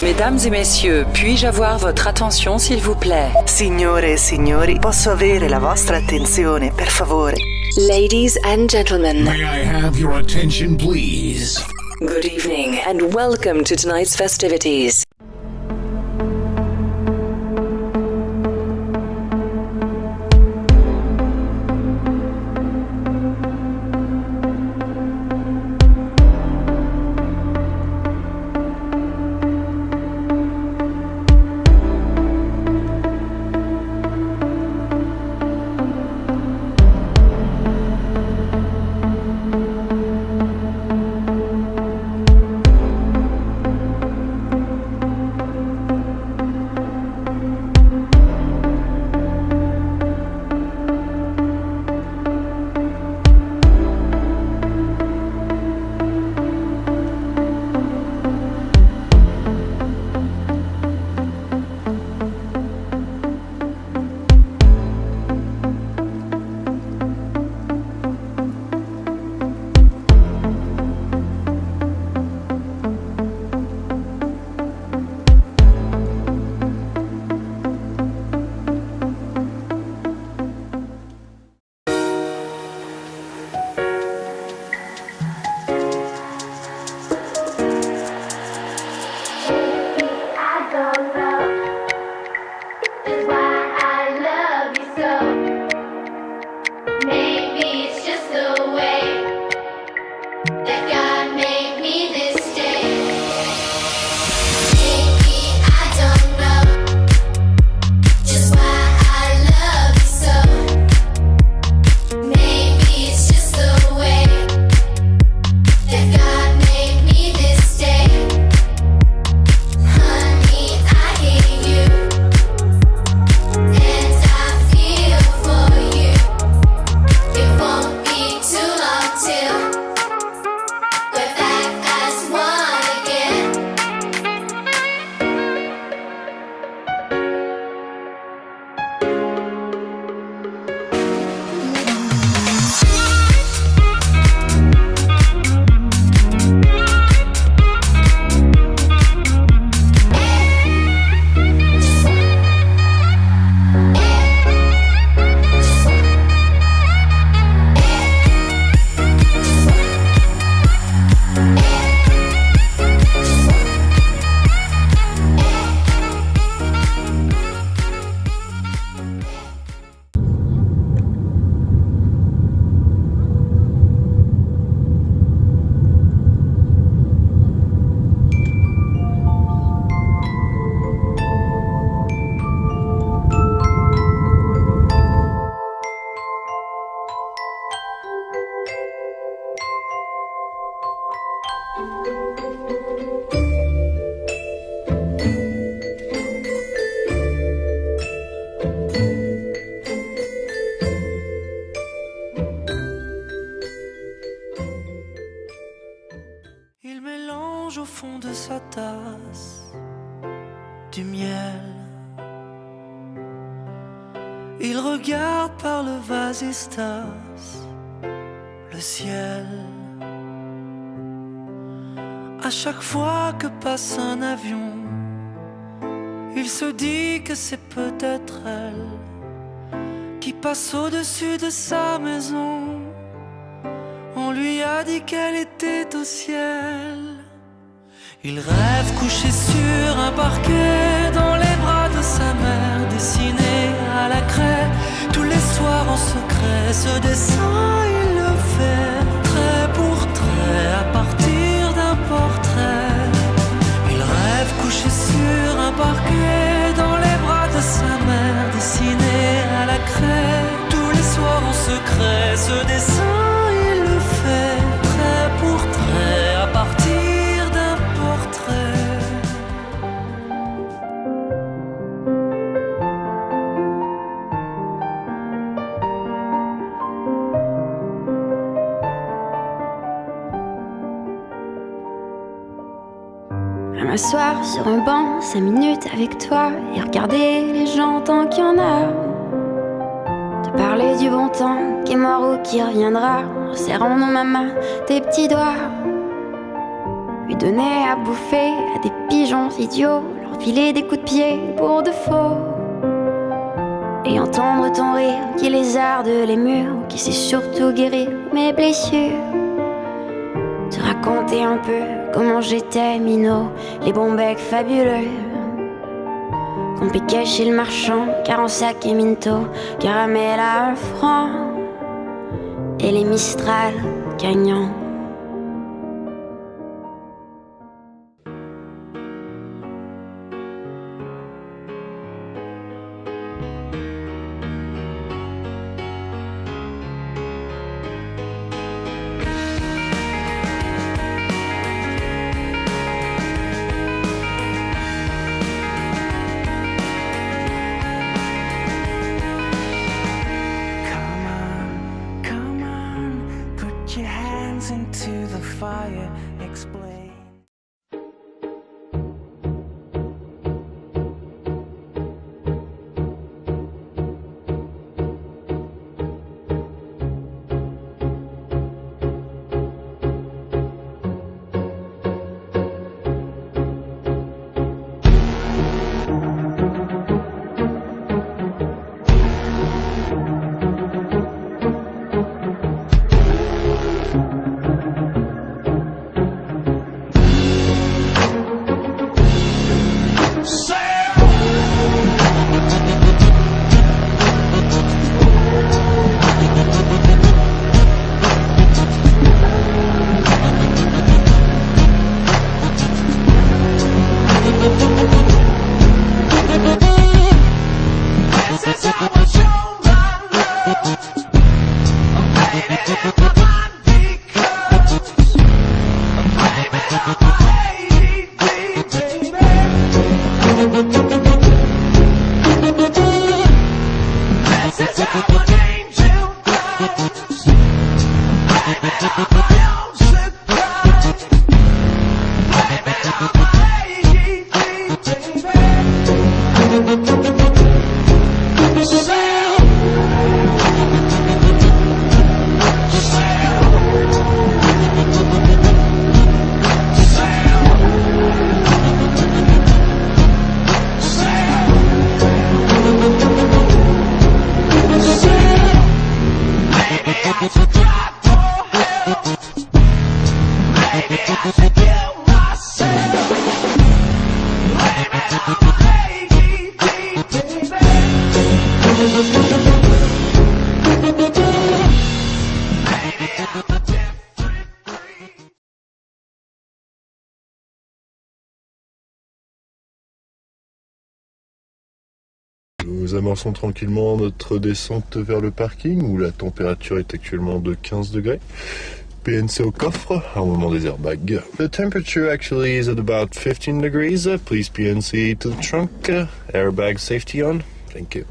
Mesdames et messieurs, puis-je avoir votre attention s'il vous plaît? Signore e signori, posso avere la vostra attenzione, per favore? Ladies and gentlemen, May I have your attention, please? good evening and welcome to tonight's festivities. Il mélange au fond de sa tasse du miel. Il regarde par le vasistas le ciel. À chaque fois que passe un avion, il se dit que c'est peut-être elle qui passe au-dessus de sa maison. On lui a dit qu'elle était au ciel. Il rêve couché sur un parquet dans les bras de sa mère, dessiné à la craie tous les soirs en secret. Ce dessin il le fait trait pour trait à partir d'un portrait. Il rêve couché sur un parquet dans les bras de sa mère, dessiné à la craie tous les soirs en secret. Ce dessin il le fait trait pour trait à partir d'un portrait. Je vais m'asseoir sur un banc 5 minutes avec toi et regarder les gens tant qu'il y en a. Te parler du bon temps qui est mort ou qui reviendra, en serrant dans ma main tes petits doigts. lui donner à bouffer à des pigeons idiots, leur filer des coups de pied pour de faux. Et entendre ton rire qui lézarde les murs, qui sait surtout guérir mes blessures. Te raconter un peu comment j'étais minot, les bons becs fabuleux qu'on piquait chez le marchand, 45 et Minto, caramel à 1 franc, et les Mistral gagnants. Into the fire, explain. Nous amorçons tranquillement notre descente vers le parking où la température est actuellement de 15 degrés. PNC au coffre, armement des airbags. The temperature actually is at about 15 degrees. Please PNC to the trunk. Airbag safety on. Thank you.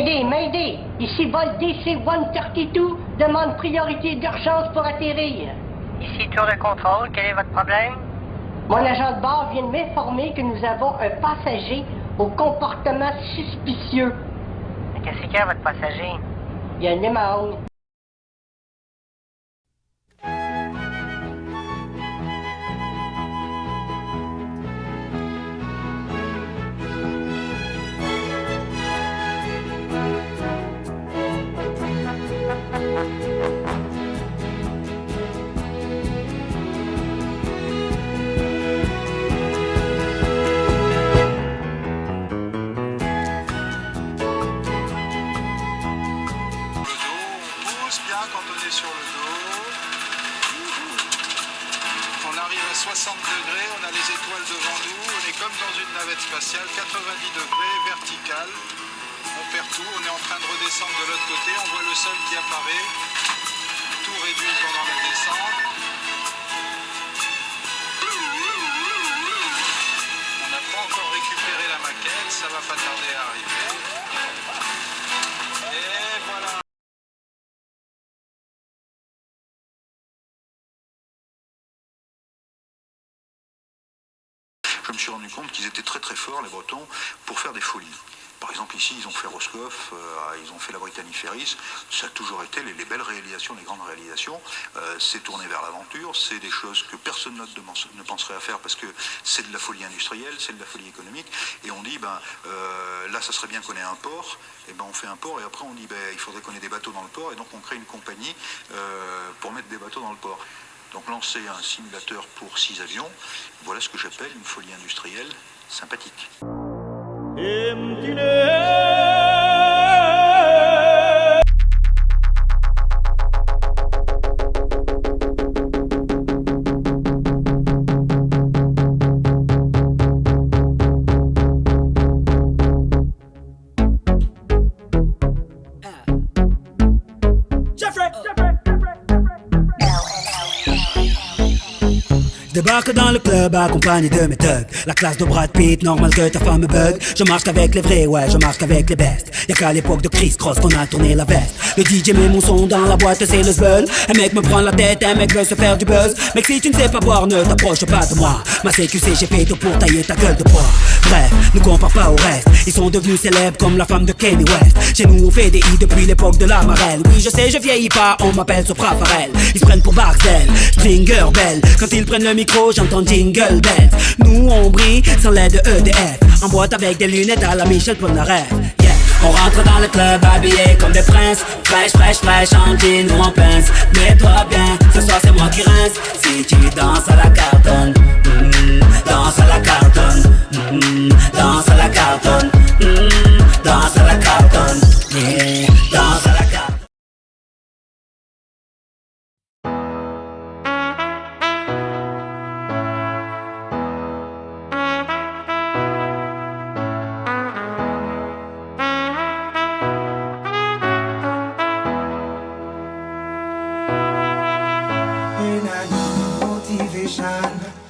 Mayday, Mayday! Ici vol DC-132, demande priorité d'urgence pour atterrir. Ici tour de contrôle, quel est votre problème? Mon agent de bord vient de m'informer que nous avons un passager au comportement suspicieux. Mais qu'est-ce qu'il y a, votre passager? Il y a une demande. Quand on est sur le dos, on arrive à 60 degrés, on a les étoiles devant nous, on est comme dans une navette spatiale, 90 degrés, verticale, on perd tout, on est en train de redescendre de l'autre côté, on voit le sol qui apparaît, tout réduit pendant la descente. On n'a pas encore récupéré la maquette, ça va pas tarder à arriver. Et voilà. Je me suis rendu compte qu'ils étaient très très forts, les Bretons, pour faire des folies. Par exemple, ici, ils ont fait Roscoff, ils ont fait la Brittany Ferries. Ça a toujours été les belles réalisations, les grandes réalisations. C'est tourné vers l'aventure, c'est des choses que personne ne penserait à faire parce que c'est de la folie industrielle, c'est de la folie économique. Et on dit, là, ça serait bien qu'on ait un port. Et on fait un port et après on dit, il faudrait qu'on ait des bateaux dans le port. Et donc on crée une compagnie pour mettre des bateaux dans le port. Donc lancer un simulateur pour 6 avions, voilà ce que j'appelle une folie industrielle sympathique. Débarque dans le club accompagné de mes thugs. La classe de Brad Pitt, normal que ta femme me bug. Je marche qu'avec les vrais, ouais, je marche qu'avec les bestes. Y'a qu'à l'époque de Chris Cross qu'on a tourné la veste. Le DJ met mon son dans la boîte, c'est le zbeul. Un mec me prend la tête, un mec veut se faire du buzz. Mec, si tu ne sais pas boire, ne t'approche pas de moi. Ma CQC, j'ai fait tout pour tailler ta gueule de bois. Bref, ne compare pas au reste. Ils sont devenus célèbres comme la femme de Kanye West. Chez nous on fait des hits depuis l'époque de la marelle. Oui, je sais, je vieillis pas, on m'appelle Sopra Farel. Ils se prennent pour Barcel, Stringer Bell. Quand ils prennent le micro, j'entends Jingle Bells. Nous on brille sans l'aide de EDF. En boîte avec des lunettes à la Michel Polnareff. Yeah. On rentre dans le club habillé comme des princes. Fraîche, fraîche, fraîche, en jean ou en pince. Mets-toi bien, ce soir c'est moi qui rince. Si tu danses à la cartonne, danse à la cartonne, danse à la cartonne, danse à la cartonne, yeah, danse à la cartonne.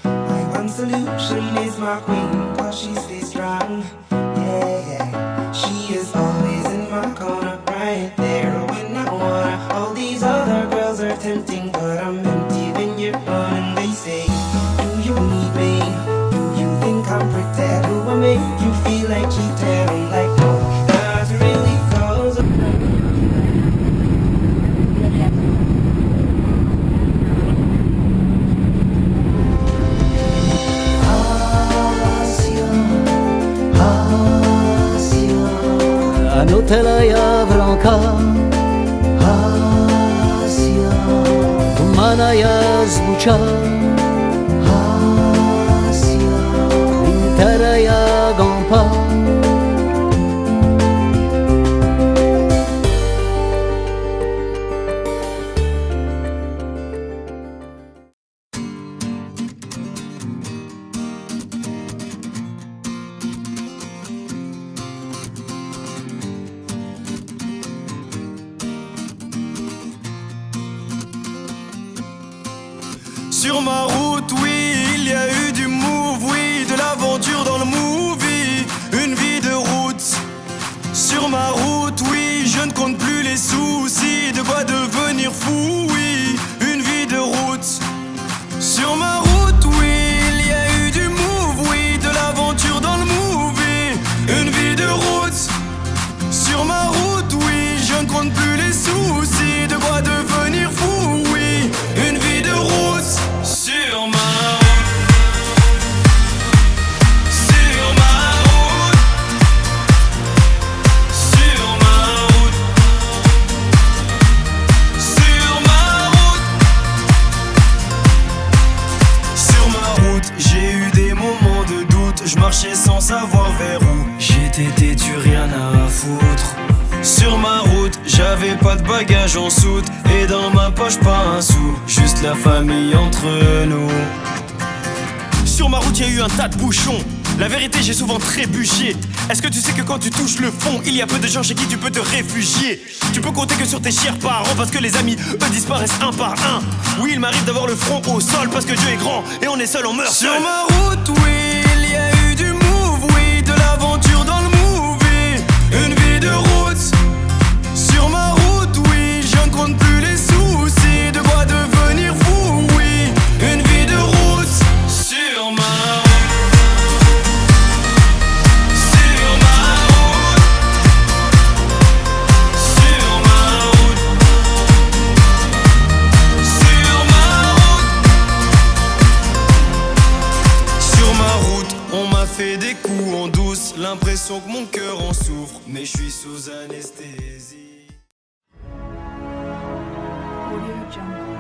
My one solution is my queen, cause she stays strong. Yeah, yeah. She is always in my corner, right there when I wanna. All these other girls are tempting, but I'm empty when you're gone. And they say, do you need me? Do you think I'm pretend? Do I make you feel like cheating? I'm like, no, not really, cause Un hôtel à Blanca, Asia, Manaya Zbucha, Asia, Interaya Gampa. Sur ma route, oui, il y a eu du move, oui, de l'aventure dans le movie, une vie de route. Sur ma route, oui. soucis, de quoi devenir fou, oui. Une vie de route. Sur ma route, oui, il y a eu du move, oui. De l'aventure dans le movie. Une vie de route. Sur ma route, oui, je ne compte plus les soucis, de quoi devenir fou, oui. Une vie de route. Sur ma route. J'ai eu des moments de doute, je marchais sans savoir vers où. J'étais têtu, rien à foutre. Sur ma route, j'avais pas de bagages en soute. Et dans ma poche pas un sou, juste la famille entre nous. Sur ma route, y a eu un tas de bouchons. La vérité, j'ai souvent trébuché. Est-ce que tu sais que quand tu touches le fond, il y a peu de gens chez qui tu peux te réfugier. Tu peux compter que sur tes chers parents, parce que les amis, eux, disparaissent un par un. Oui, il m'arrive d'avoir le front au sol, parce que Dieu est grand, et on est seul, on meurt seul. Sur ma route, oui, il y a eu du move, oui. De l'aventure dans le movie. Une vie de route. Sur ma route, oui, je ne compte plus les soucis, de quoi devenir fou, oui. Une vie de route. Sur ma route. Fait des coups en douce, l'impression que mon cœur en souffre, mais je suis sous anesthésie. Audio Jungle.